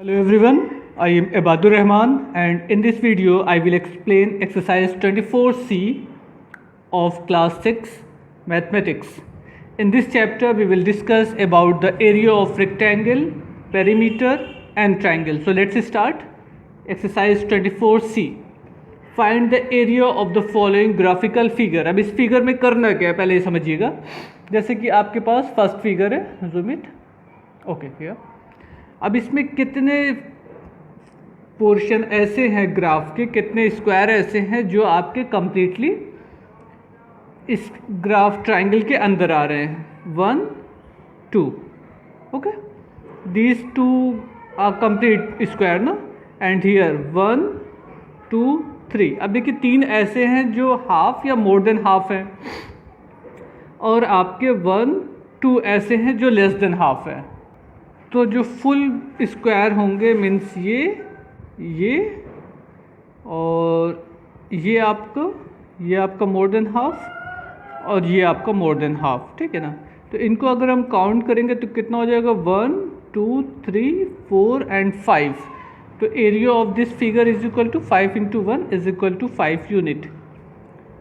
Hello everyone, I am Ibadur Rahman and in this video I will explain exercise 24C of class 6 mathematics. In this chapter we will discuss about the area of rectangle, perimeter and triangle. So let's start. Exercise 24C. Find the area of the following graphical figure. अब इस figure में करना क्या है पहले ये समझिएगा. जैसे कि आपके पास फर्स्ट फिगर है, जूम इट, ओके किया. अब इसमें कितने पोर्शन ऐसे हैं ग्राफ के, कितने स्क्वायर ऐसे हैं जो आपके कंप्लीटली इस ग्राफ ट्राइंगल के अंदर आ रहे हैं. 1 2, okay, these two are complete square ना, एंड हियर 1 2 3. अब देखिए तीन ऐसे हैं जो हाफ या मोर देन हाफ है, और आपके 1 2 ऐसे हैं जो लेस देन हाफ है. तो जो फुल स्क्वायर होंगे मीन्स ये और ये आपका मोर देन हाफ और ये आपका मोर देन हाफ, ठीक है ना. तो इनको अगर हम काउंट करेंगे तो कितना हो जाएगा, 1 2 3 4 एंड 5. तो area of this figure is equal to 5 into 1 is equal to 5 unit.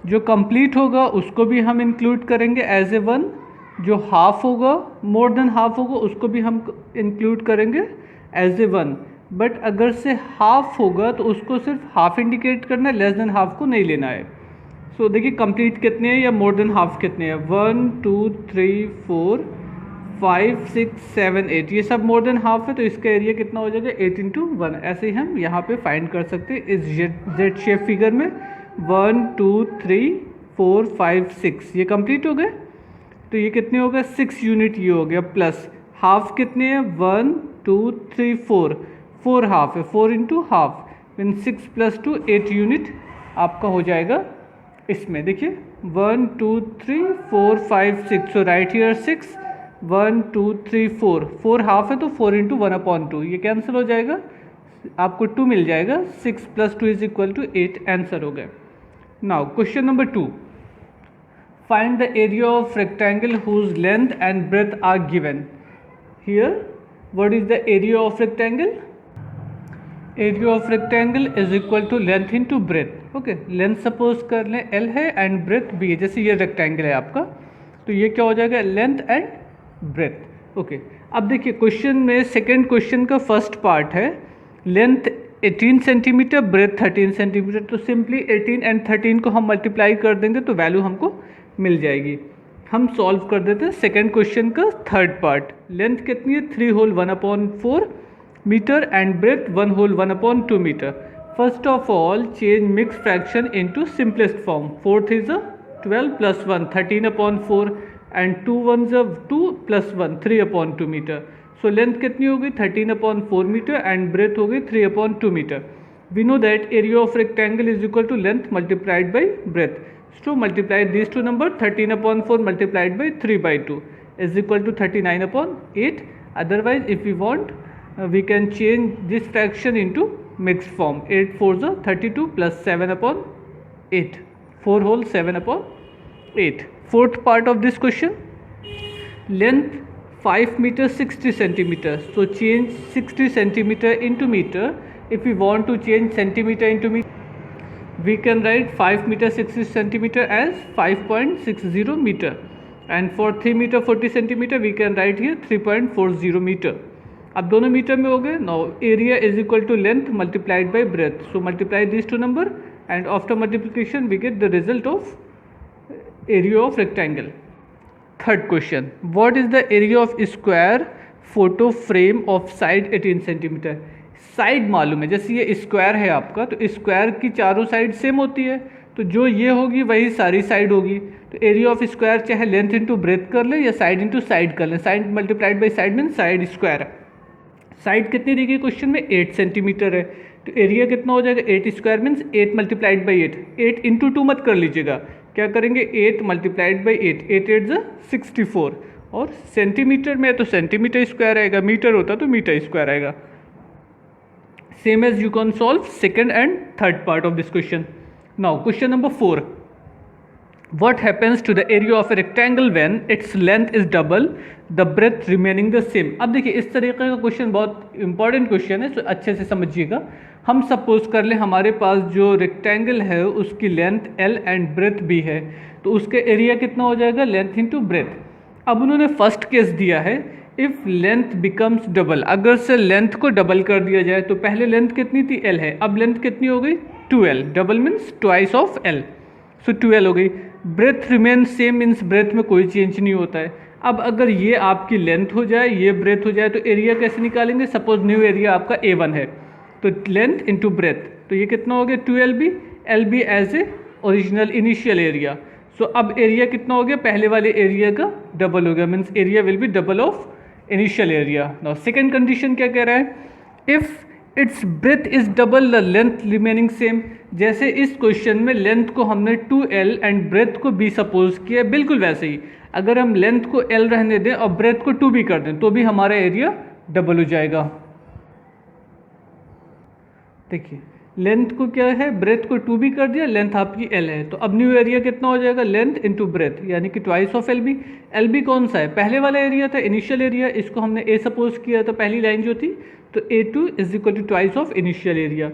जो कंप्लीट होगा उसको भी हम इंक्लूड करेंगे एज ए 1, जो हाफ होगा मोर देन हाफ होगा उसको भी हम इंक्लूड करेंगे एज ए 1. बट अगर से हाफ होगा तो उसको सिर्फ हाफ इंडिकेट करना है, लेस देन हाफ को नहीं लेना है. सो देखिए कंप्लीट कितने हैं या मोर देन हाफ कितने हैं, 1 2 3 4 5 6 7 8, ये सब मोर देन हाफ है. तो इसका एरिया कितना हो जाएगा, 8 इंटू 1. ऐसे ही हम यहाँ पे फाइंड कर सकते हैं इस जेड शेप फिगर में. 1 2 3 4 5 6 ये कंप्लीट हो गए. तो ये कितने हो गए, 6 यूनिट ये हो गया. प्लस हाफ कितने हैं, 1 2 3 4 हाफ है, 4 into half mean 6 plus 2 8 unit आपका हो जाएगा. इसमें देखिए 1 2 3 4 5 6, सो राइट हियर 6 1 2 3 4 हाफ है तो 4 इंटू 1/2 ये कैंसिल हो जाएगा, आपको 2 मिल जाएगा. 6 plus 2 is equal to 8 answer हो गया. Now question number 2. Find the area of rectangle whose length and breadth are given. Here, what is the area of rectangle? Area of rectangle is equal to length into breadth. Okay, length suppose कर लें L है and breadth B है. जैसे ये rectangle है आपका, तो ये क्या हो जाएगा, length and breadth. Okay, अब देखिए क्वेश्चन में सेकेंड क्वेश्चन का फर्स्ट पार्ट है लेंथ 18 सेंटीमीटर, ब्रेथ 13 सेंटीमीटर. तो सिंपली 18 एंड 13 को हम मल्टीप्लाई कर देंगे तो वैल्यू हमको मिल जाएगी. हम सॉल्व कर देते हैं सेकेंड क्वेश्चन का थर्ड पार्ट. लेंथ कितनी है, 3 whole 1/4 metre and breadth 1 whole 1/2 metre. First of all change mix fraction into simplest form. 4 3 12 plus 1 13/4 and 2 1 2 plus 1 3/2 metre. So length कितनी हो गई, 13/4 मीटर एंड ब्रेथ हो गई 3/2 metre. We know that area of rectangle is equal to length multiplied by breadth. So multiply these two numbers, 13/4 multiplied by 3/2 is equal to 39/8. Otherwise if we want we can change this fraction into mixed form. 8 4 32 plus 7/8, 4 whole 7/8. Fourth part of this question, length 5 meter 60 centimeter. So change 60 centimeter into meter. If we want to change centimeter into meter, we can write 5 meter 60 centimeter as 5.60 meter, and for 3 meter 40 centimeter we can write here 3.40 meter. अब दोनों metre में हो गए. Now area is equal to length multiplied by breadth. So multiply this two number and after multiplication we get the result of area of rectangle. Third question, what is the area of square photo frame of side 18 centimetre. Side मालूम है, जैसे ये square है आपका, तो square की चारों side same होती है, तो जो ये होगी वही सारी साइड होगी. तो एरिया ऑफ स्क्वायर चाहे लेंथ इंटू ब्रेथ कर लें या साइड इंटू साइड कर लें. Side multiplied by side mean side square. Side कितनी दी गई क्वेश्चन में, 8 सेंटीमीटर है. तो एरिया कितना हो जाएगा, 8 square means 8 multiplied by 8. 8 into 2 मत कर लीजिएगा, क्या करेंगे, 8 मल्टीप्लाइड बाई 8, 8 8 64. और सेंटीमीटर में तो सेंटीमीटर स्क्वायर आएगा, मीटर होता तो मीटर स्क्वायर आएगा. Same as you can solve second and third part of this question. Now question number 4. what happens to the area of a rectangle when its length is double the breadth remaining the same। अब देखिए इस तरीके का question बहुत important question है, तो अच्छे से समझिएगा। हम सपोज कर लें हमारे पास जो रेक्टेंगल है उसकी लेंथ L एंड ब्रेथ भी है, तो उसके एरिया कितना हो जाएगा, लेंथ इंटू ब्रेथ। अब उन्होंने फर्स्ट केस दिया है इफ़ लेंथ बिकम्स डबल, अगर से लेंथ को डबल कर दिया जाए, तो पहले लेंथ कितनी थी, L है, अब लेंथ कितनी हो गई 2L, double means twice of L, so 2L हो गई। Breadth remain same means breadth में कोई चेंज नहीं होता है। अब अगर ये आपकी लेंथ हो जाए, ये ब्रेथ हो जाए, तो एरिया कैसे निकालेंगे, सपोज न्यू एरिया आपका A1 है, तो लेंथ इंटू ब्रेथ, तो ये कितना हो गया 2LB, LB as a original initial area. So अब एरिया कितना हो गया, पहले वाले एरिया का डबल हो गया, means area will be double of initial area. Now second condition क्या कह रहा है, if it's breath is double the length remaining same. जैसे इस क्वेश्चन में लेंथ को हमने 2L एंड ब्रेथ को B सपोज किया, बिल्कुल वैसे ही अगर हम लेंथ को L रहने दें और ब्रेथ को 2B कर दें तो भी हमारा एरिया डबल हो जाएगा। देखिए लेंथ को क्या है, ब्रेथ को 2B कर दिया, लेंथ आपकी L है, तो अब न्यू एरिया कितना हो जाएगा, लेंथ इंटू ब्रेथ, यानी कि ट्वाइस ऑफ LB। LB कौन सा है, पहले वाला एरिया था, इनिशियल एरिया, इसको हमने A सपोज किया था पहली लाइन जो थी, तो A2 is equal to twice of initial area.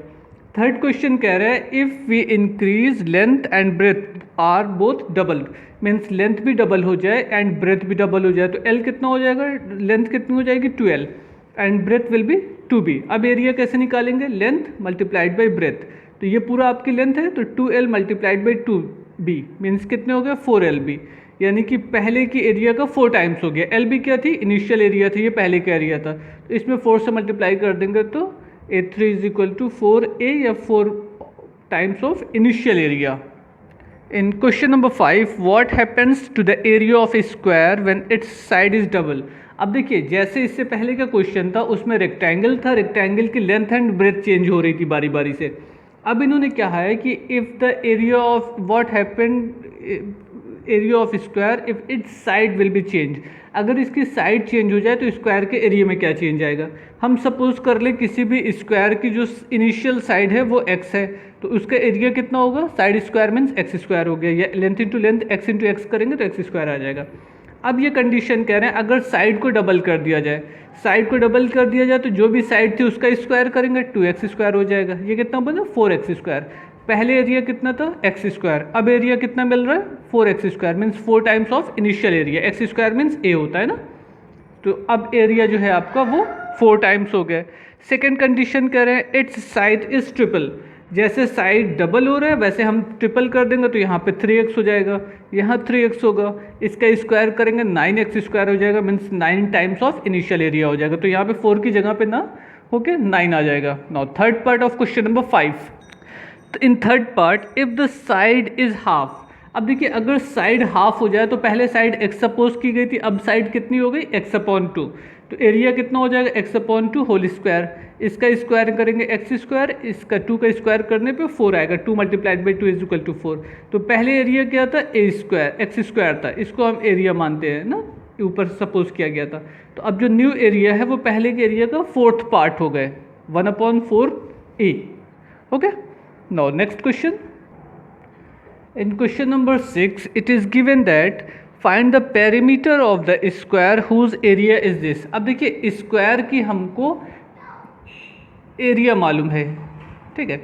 Third question कह रहा है if we increase length and breadth are both double, means length भी डबल हो जाए एंड ब्रेथ भी डबल हो जाए, तो L कितना हो जाएगा, लेंथ कितनी हो जाएगी 2L and breadth will be 2B। अब एरिया कैसे निकालेंगे, लेंथ मल्टीप्लाइड बाई ब्रेथ, तो ये पूरा आपकी लेंथ है, तो 2L multiplied by 2B means कितने हो गए 4LB, यानी कि पहले की एरिया का 4 टाइम्स हो गया। LB क्या थी, इनिशियल एरिया थी, ये पहले का एरिया था, तो इसमें 4 से मल्टीप्लाई कर देंगे तो A3 is equal to 4A या 4 times of initial area. In question number 5 what happens to the area of a square when its side is double. अब देखिए जैसे इससे पहले का क्वेश्चन था उसमें रेक्टेंगल था, रेक्टेंगल की लेंथ एंड ब्रेथ चेंज हो रही थी बारी बारी से। अब इन्होंने क्या है कि if the area of what happened area of square if it's side will be change, अगर इसकी साइड चेंज हो जाए तो स्क्वायर के एरिया में क्या चेंज आएगा। हम सपोज कर लें किसी भी स्क्वायर की जो इनिशियल साइड है वो x है, तो उसका एरिया कितना होगा, side square means x square हो गया, या length into length x into x करेंगे तो एक्स स्क्वायर आ जाएगा। अब ये कंडीशन कह रहे हैं अगर साइड को डबल कर दिया जाए, साइड को डबल कर दिया जाए तो जो भी साइड थी उसका स्क्वायर करेंगे 2x स्क्वायर हो जाएगा, ये कितना बना 4x स्क्वायर। पहले एरिया कितना था एक्स स्क्वायर, अब एरिया कितना मिल रहा है 4x square means 4 times of initial area, x square means a होता है ना, तो अब एरिया जो है आपका वो 4 टाइम्स हो गया। सेकेंड कंडीशन कह रहे हैं इट्स साइड इज ट्रिपल, जैसे साइड डबल हो रहा है वैसे हम ट्रिपल कर देंगे तो यहाँ पे 3x हो जाएगा, यहाँ 3x होगा, इसका स्क्वायर करेंगे 9x स्क्वायर हो जाएगा means 9 times of initial area हो जाएगा, तो यहाँ पे 4 की जगह पे ना होके 9 आ जाएगा। Now third part of question number 5, in third part if the side is half. अब देखिए अगर साइड हाफ हो जाए तो पहले साइड x सपोज की गई थी, अब साइड कितनी हो गई x/2, तो एरिया कितना हो जाएगा x/2 होल स्क्वायर, इसका स्क्वायर करेंगे x स्क्वायर, इसका 2 का स्क्वायर करने पे 4 आएगा, 2 multiplied by 2 is equal to 4। तो पहले एरिया क्या था a स्क्वायर, x स्क्वायर था, इसको हम एरिया मानते हैं ना, ऊपर सपोज किया गया था। तो अब जो न्यू एरिया है वो पहले के एरिया का 4th पार्ट हो गए 1/4a। Okay, now next question. In question number 6 it is given that find the perimeter of the square whose area is this। अब देखिए स्क्वायर की हमको एरिया मालूम है, ठीक है,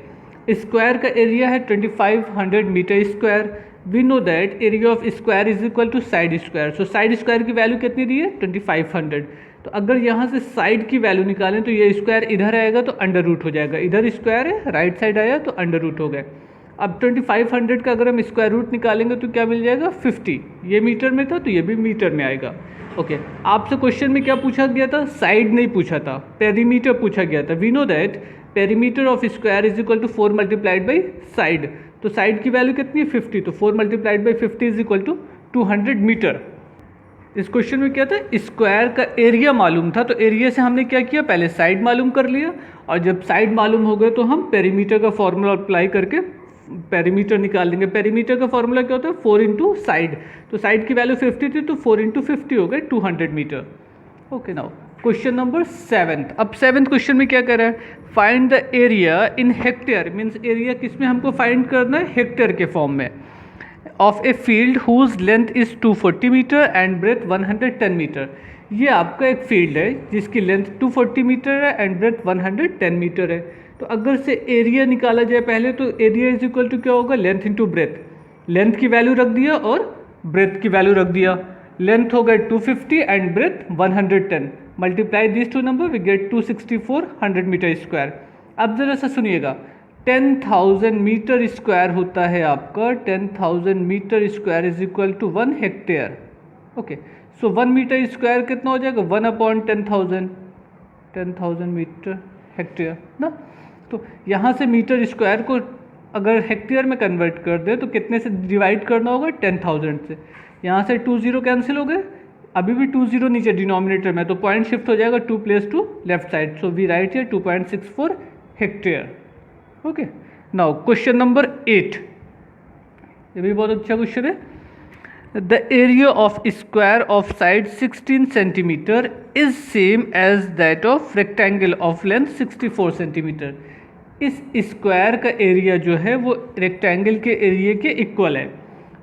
स्क्वायर का एरिया है 2500 metre square. We know that area of square is equal to side square, so side square की वैल्यू कितनी दी है 2500, तो अगर यहाँ से साइड की वैल्यू निकालें तो ये स्क्वायर इधर आएगा तो अंडर रूट हो जाएगा, इधर स्क्वायर है राइट साइड आया तो अंडर रूट हो गया। अब 2500 का अगर हम स्क्वायर रूट निकालेंगे तो क्या मिल जाएगा 50, ये मीटर में था तो ये भी मीटर में आएगा। ओके, आपसे क्वेश्चन में क्या पूछा गया था, साइड नहीं पूछा था, पेरीमीटर पूछा गया था। We know that perimeter of square is equal to 4 multiplied by side, तो साइड की वैल्यू कितनी है 50, तो 4 multiplied by 50 is equal to 200 metre. इस क्वेश्चन में क्या था, स्क्वायर का एरिया मालूम था, तो एरिया से हमने क्या किया, पहले साइड मालूम कर लिया, और जब साइड मालूम हो गए तो हम पेरीमीटर का फॉर्मूला अप्लाई करके पेरीमीटर निकाल लेंगे। पेरीमीटर का फॉर्मूला क्या होता है 4 इंटू साइड, तो साइड की वैल्यू 50 थी तो 4 इंटू 50 हो गए 200 metre. Okay, now question number 7। अब 7th क्वेश्चन में क्या कर रहा है, find the area in hectare, means area किस में हमको फाइंड करना है, हेक्टेयर के फॉर्म में, of a field whose length is 240 metre and breadth 110 metre. ये आपका एक फील्ड है जिसकी लेंथ 240 मीटर है एंड ब्रेथ 110 मीटर है। तो अगर से एरिया निकाला जाए पहले, तो एरिया इज इक्वल टू क्या होगा, लेंथ इंटू ब्रेथ। लेंथ की वैल्यू रख दिया और ब्रेथ की वैल्यू रख दिया। लेंथ हो गए 250 and breadth 110, multiply this two number we get 264 100 metre square. अब ज़रा सा सुनिएगा, 10,000 मीटर स्क्वायर होता है आपका, 10,000 metre square is equal to 1 hectare. Okay, so 1 metre square कितना हो जाएगा, 1/10,000, 10,000 मीटर हेक्टेयर ना। तो यहाँ से मीटर स्क्वायर को अगर हेक्टेयर में कन्वर्ट कर दे तो कितने से डिवाइड करना होगा, 10,000 से। यहाँ से 2 0 कैंसिल हो गए, अभी भी 2 0 नीचे डिनोमिनेटर में, तो पॉइंट शिफ्ट हो जाएगा 2 place to left side, so we write here 2.64 hectare. Okay, now question number 8, ये भी बहुत अच्छा क्वेश्चन है। The area of square of side 16 centimeter is same as that of rectangle of length 64 centimeter। इस square का area जो है वो रेक्टेंगल के एरिया के इक्वल है,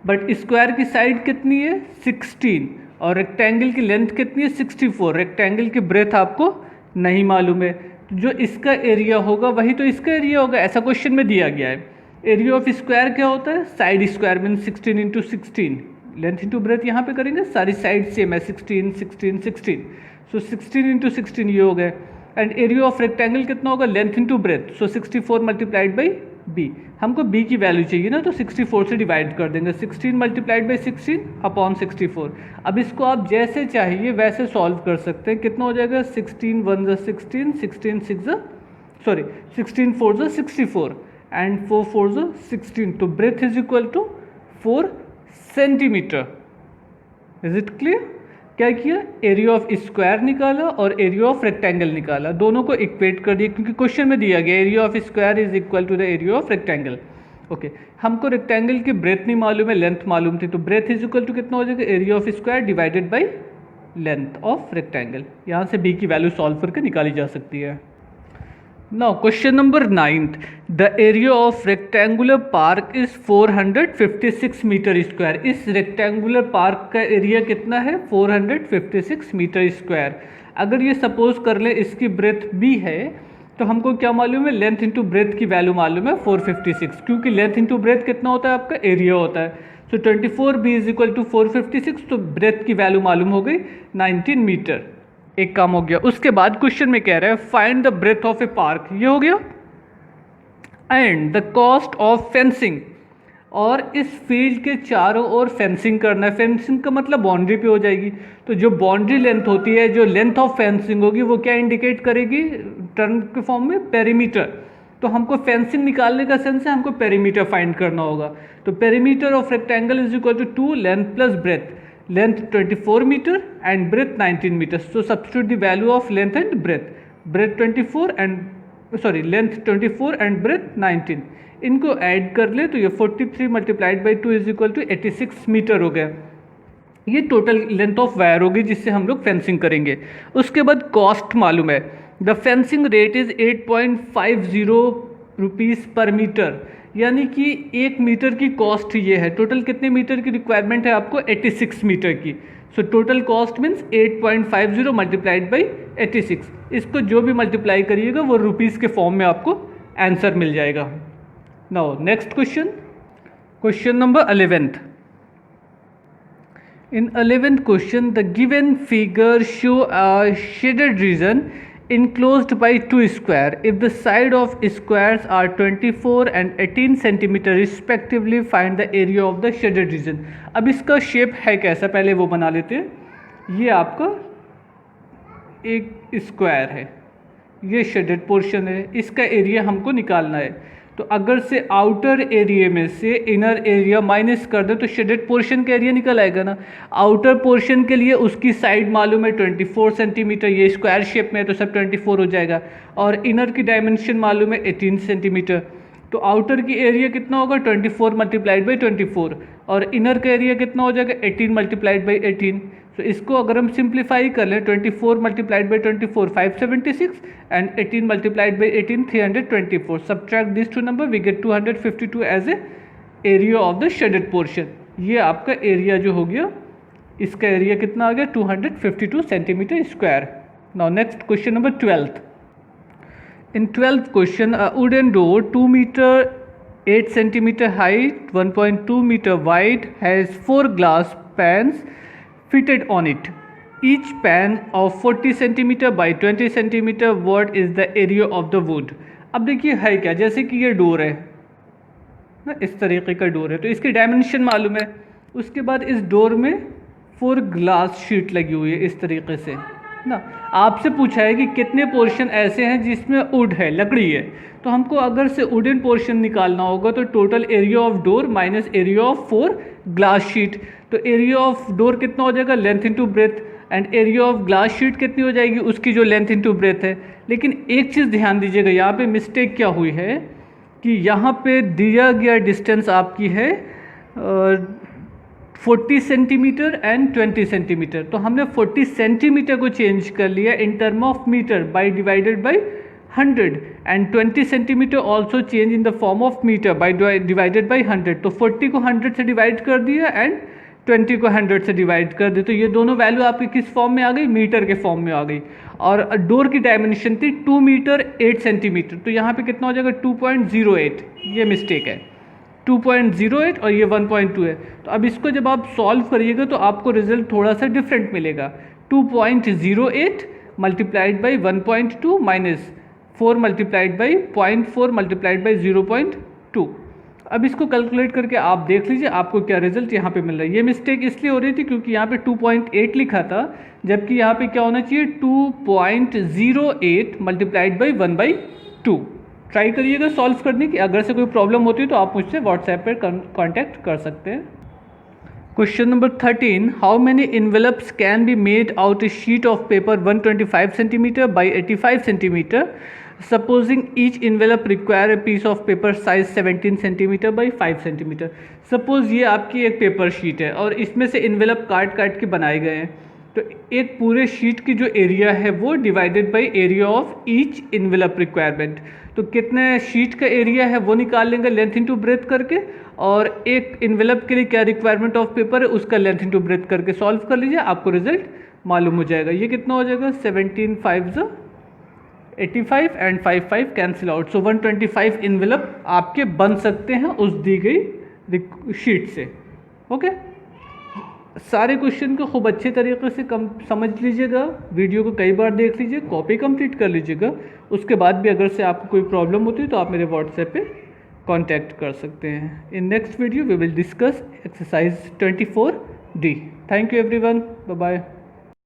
बट स्क्वायर की साइड कितनी है 16 और रेक्टेंगल की लेंथ कितनी है 64। रेक्टेंगल की ब्रेथ आपको नहीं मालूम है, जो इसका एरिया होगा वही तो इसका एरिया होगा, ऐसा क्वेश्चन में दिया गया है। एरिया ऑफ स्क्वायर क्या होता है, side square mean 16 into 16, length into breath यहाँ पे करेंगे, सारी साइड सेम है 16 16 16, सो 16 इंटू 16 ये हो गए। एंड एरिया ऑफ रेक्टेंगल कितना होगा, length into breadth, so 64 multiplied by B. हमको बी की वैल्यू चाहिए ना, तो 64 से डिवाइड कर देंगे, 16 मल्टीप्लाइड बाई 16 अपॉन 64। अब इसको आप जैसे चाहिए वैसे सॉल्व कर सकते हैं। कितना हो जाएगा, 16 1 ज़ा 16, 16 6 ज़ा सॉरी 16 4 ज़ा 64 एंड 4 4 ज़ा 16, तो breadth is equal to 4 centimetre. Is it clear? क्या किया, एरिया ऑफ स्क्वायर निकाला और एरिया ऑफ रेक्टेंगल निकाला, दोनों को इक्वेट कर दिया क्योंकि क्वेश्चन में दिया गया area of square is equal to the area of rectangle. Okay, हमको रेक्टेंगल की ब्रेथ नहीं मालूम है, लेंथ मालूम थी, तो ब्रेथ इज इक्वल टू कितना हो जाएगा, area of square divided by length of rectangle. यहाँ से बी की वैल्यू सॉल्व करके निकाली जा सकती है। Now question number 9, the area of rectangular park is 456 metre square. इस रेक्टेंगुलर पार्क का एरिया कितना है, 456 मीटर स्क्वायर। अगर ये सपोज कर ले इसकी ब्रेथ b है, तो हमको क्या मालूम है, लेंथ इंटू ब्रेथ की वैल्यू मालूम है 456, क्योंकि लेंथ इंटू ब्रेथ कितना होता है आपका, एरिया होता है। सो 24b इज इक्वल टू 456, तो ब्रेथ की वैल्यू मालूम हो गई 19 मीटर। एक काम हो गया। उसके बाद क्वेश्चन में कह रहा है find the breadth of a park, ये हो गया, and the cost of fencing, और इस फील्ड के चारों ओर फेंसिंग करना है। फेंसिंग का मतलब बाउंड्री पे हो जाएगी, तो जो बाउंड्री लेंथ होती है, जो लेंथ ऑफ फेंसिंग होगी वो क्या इंडिकेट करेगी, टर्म के फॉर्म में पेरीमीटर। तो हमको फेंसिंग निकालने का सेंस है हमको पेरीमीटर फाइंड करना होगा। तो perimeter of rectangle is equal to 2 length plus breadth, length 24 meter and breadth 19 meters, so substitute the value of length and breadth, breadth 24 and sorry length 24 and breadth 19, इनको add कर ले तो ये 43 multiplied by 2 is equal to 86 metre हो गया। ये total length of wire होगी जिससे हम लोग फेंसिंग करेंगे। उसके बाद कॉस्ट मालूम है, the fencing rate is 8.50 rupees पर मीटर, यानी कि 1 मीटर की कॉस्ट ये है। टोटल कितने मीटर की रिक्वायरमेंट है आपको, 86 मीटर की। So total cost means 8.50 multiplied by 86, इसको जो भी मल्टीप्लाई करिएगा वो रुपीज़ के फॉर्म में आपको आंसर मिल जाएगा। Now next question, question number 11th। In 11th question, the given figure show a shaded region enclosed by two square. If the side of squares are 24 and 18 centimeter respectively, find the area of the shaded region. अब इसका shape है कैसा, पहले वो बना लेते हैं। ये आपका एक स्क्वायर है, ये शेडेड पोर्शन है, इसका एरिया हमको निकालना है। तो अगर से आउटर एरिया में से इनर एरिया माइनस कर दे तो शेडेड पोर्शन का एरिया निकल आएगा ना। आउटर पोर्शन के लिए उसकी साइड मालूम है 24 सेंटीमीटर, ये स्क्वायर शेप में है तो सब 24 हो जाएगा, और इनर की डायमेंशन मालूम है 18 सेंटीमीटर। तो आउटर की एरिया कितना होगा, 24 मल्टीप्लाइड बाई 24, और इनर का एरिया कितना हो जाएगा, 18 मल्टीप्लाइड बाई 18। तो इसको अगर हम सिंप्लीफाई कर लें, 24 multiplied by 24 576 and 18 multiplied by 18 324, subtract this two number we get 252 as a area of the shaded portion. ये आपका एरिया जो हो गया, इसका एरिया कितना आ गया 252 centimetre square. Now next question number 12th। In 12th question, a wooden door 2 meter 8 centimeter height, 1.2 meter wide, has 4 glass pans fitted on it. Each pan of 40 centimeter by 20 centimeter. What is the area of the wood? अब देखिए है क्या, जैसे कि ये door है ना, इस तरीके का डोर है, तो इसकी डायमेंशन मालूम है। उसके बाद इस डोर में 4 ग्लास शीट लगी हुई है इस तरीके से ना। आपसे पूछा है कि कितने पोर्शन ऐसे हैं जिसमें वुड है, लकड़ी है, तो हमको अगर से वुडन पोर्शन निकालना होगा तो total area of door minus area of 4 glass sheet. तो एरिया ऑफ डोर कितना हो जाएगा, length into breadth, and area of glass sheet कितनी हो जाएगी, उसकी जो लेंथ इनटू ब्रेथ है। लेकिन एक चीज़ ध्यान दीजिएगा, यहाँ पे मिस्टेक क्या हुई है कि यहाँ पे दिया गया डिस्टेंस आपकी है 40 सेंटीमीटर एंड 20 सेंटीमीटर। तो हमने 40 सेंटीमीटर को चेंज कर लिया in term of metre by divided by 100, and 20 centimetre also change in the form of metre by divided by 100। तो 40 को 100 से डिवाइड कर दिया एंड 20 को 100 से डिवाइड कर दिया, तो ये दोनों वैल्यू आपकी किस फॉर्म में आ गई, मीटर के फॉर्म में आ गई। और डोर की डायमेंशन थी 2 मीटर 8 सेंटीमीटर, तो यहाँ पे कितना हो जाएगा 2.08, ये मिस्टेक है 2.08 और ये 1.2 है। तो अब इसको जब आप सॉल्व करिएगा तो आपको रिजल्ट थोड़ा सा डिफरेंट मिलेगा। 2.08 multiplied by 1.2 minus 4 multiplied by 0.4 multiplied by 0.2। अब इसको कैलकुलेट करके आप देख लीजिए आपको क्या रिजल्ट यहाँ पे मिल रहा है। ये मिस्टेक इसलिए हो रही थी क्योंकि यहाँ पे 2.8 लिखा था, जबकि यहाँ पे क्या होना चाहिए 2.08 मल्टीप्लाइड बाई 1/2। ट्राई करिएगा सॉल्व करने की। अगर से कोई प्रॉब्लम होती है तो आप मुझसे व्हाट्सएप पर कांटेक्ट कर सकते हैं। Question number 13, how many envelopes can be made out a sheet of paper 125 centimetre by 85 centimetre, supposing each envelope require a piece of paper size 17 centimetre by 5 centimetre. Suppose ये आपकी एक paper sheet है और इसमें से envelope काट काट के बनाए गए हैं, तो एक पूरे शीट की जो एरिया है वो divided by area of each envelope requirement. तो कितने शीट का एरिया है वो निकाल लेंगे लेंथ इनटू ब्रेथ करके, और एक इन्वेलप के लिए क्या रिक्वायरमेंट ऑफ पेपर है उसका लेंथ इनटू ब्रेथ करके सॉल्व कर लीजिए, आपको रिजल्ट मालूम हो जाएगा। ये कितना हो जाएगा 17 5 85 and 5 5 cancel out. So 125 envelope आपके बन सकते हैं उस दी गई शीट से। ओके, सारे क्वेश्चन को खूब अच्छे तरीके से समझ लीजिएगा, वीडियो को कई बार देख लीजिए, कॉपी कंप्लीट कर लीजिएगा। उसके बाद भी अगर से आपको कोई प्रॉब्लम होती है तो आप मेरे व्हाट्सएप पे कांटेक्ट कर सकते हैं। In next video we will discuss exercise 24D। Thank you everyone, bye bye.